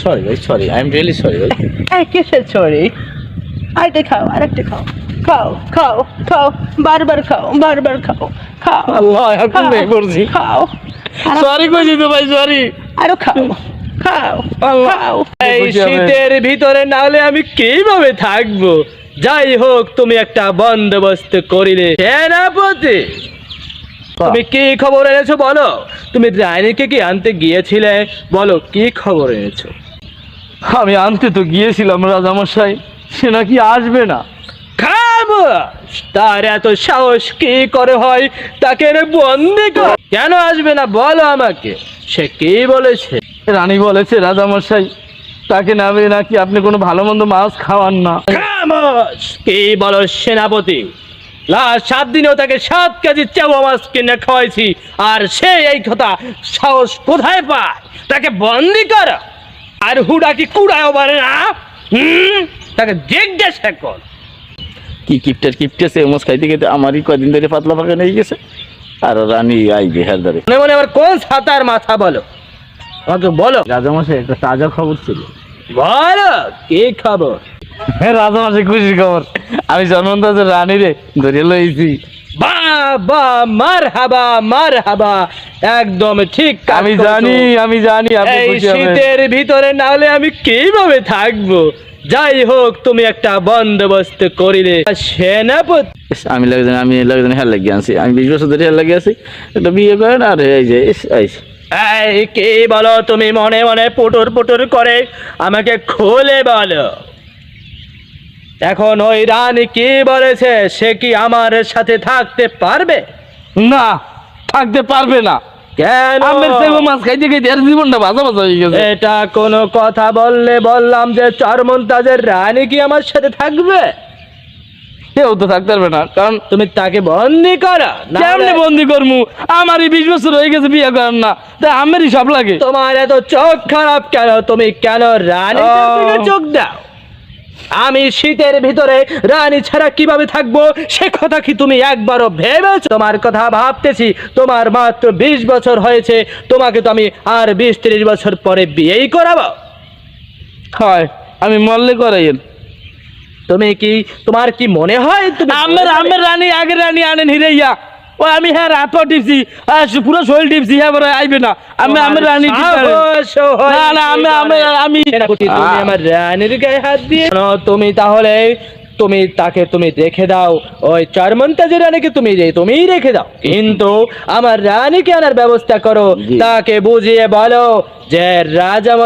Sorry ভাই, sorry, I am really sorry ভাই। এই কিসের সরি? আরেকটা খাও, আরেকটা খাও, খাও খাও খাও, বারবার খাও, বারবার খাও, খাও আল্লাহ এখন নেই পড়ছি। খাও, সরি কইছি তো ভাই, সরি। আরো খাও, খাও আল্লাহ। খাও। এই শীতের ভিতরে না হলে আমি কিভাবে থাকবো? যাই হোক, তুমি একটা বন্দোবস্ত করিলে। সেনাপতি, তুমি কি খবর এনেছো বলো? তুমি রানীকে কি আনতে গিয়েছিলে? বলো কি খবর এনেছো? আমি আনতে তো গিয়েছিলাম রাজামশাই, সে নাকি আসবে না। খামোশ! তার এত সাহস কি করে হয় তাকে এনে বন্দি কর? কেন আসবে না বলো আমাকে, সে কি বলেছে? রানী বলেছে রাজামশাই, তাকে নামে নাকি আপনি কোনো ভালো মন্দ মাছ খাওয়ান না। খামোশ! কি বলো সেনাপতি? লাস্ট 7 দিনেও তাকে 7 কেজি চেওয়া মাছ কিনে খাওয়াইছি, আর সে এই কথা সাহস কোথায় পায় তাকে বন্দি কর? আর হুডা কি কুড়ায়ও পারে না? তাকে জিজ্ঞাসা কর। কি কিপটেছে মাছ খাইতে খেতে আমারই কয়দিন ধরে পাতলা পাকা নিয়ে গেছে, আর রানী আইবে হার ধরে। মনে মনে আবার কোন ছাতার মাথা বলো, আমাকে বলো। রাজামশাই একটা তাজা খবর ছিল। বলো কি খবর? হ্যাঁ রাজামশাই, খুশির খবর, আমি জন্মন্ত রানী রে ধরে লইছি। বাবা মার হাবা, একদম ঠিক কাজ আমি করেছো। জানি আপনি এই খুশি হবেন। শীতের ভিতরে না হলে আমি কিভাবে থাকবো? যাই হোক, তুমি একটা বন্দোবস্ত করিলে। সেনাপতি, আমি লাগজানি হেয়ার লাগিয়ে আনছি, আমি 20 বছর ধরে হেয়ার লাগিয়ে আছি, একটা বিয়ে করেন আর এই যে এই কি বলো তুমি? মনে মনে পুটুর পুটুর করে আমাকে খুলে বলো। এখন ওই রানী কি বলেছে? সে কি আমার সাথে থাকতে পারবে? না, থাকতে পারবে না। কেন? আমের সেগো মাছ খাইতে খাইতে এর জীবনটা ভাজা ভাজা হয়ে গেছে। এটা কোনো কথা বললে? বললাম যে চরমন্তাজের রানী কি আমার সাথে থাকবে? কেউ তো থাকতে পারবে না, কারণ তুমি তাকে বন্দি করো। কেমনে বন্দি করমু? আমারই 20 বছর হয়ে গেছে বিয়ে করেন না, তাই আমেরই সব লাগে। তোমার এত চোখ খারাপ কেন? তুমি কেন রানীর দিকে চোখ দাও? আমি শীতের ভিতরে রানী ছাড়া কিভাবে থাকবো সে কথা কি তুমি একবারও ভেবেছো? তোমার কথা ভাবতেছি। তোমার মাত্র 20 বছর হয়েছে, তোমাকে তো আমি আর 20-30 বছর পরে বিয়েই করাবো। হয়, আমি মরলে করাইয়েন। তোমার কি মনে হয় তুমি আমের রানী, আগের রানী আনেন হিরাইয়া। ও আমি হ্যাঁ রাত টিপছি, পুরো শরীর টিপছি, হ্যাঁ বড় আইবে না। আমের রানী আমি তুমি আমার রানীর গায়ে হাত দিয়ে তুমি তাহলে তাকে রেখে দাও। ওই চরমন্তাজের রানীকে তুমিই রেখে দাও, কিন্তু আমার রানীকে আনার ব্যবস্থা করো। জি। তাকে বুঝিয়ে বলো যে রাজা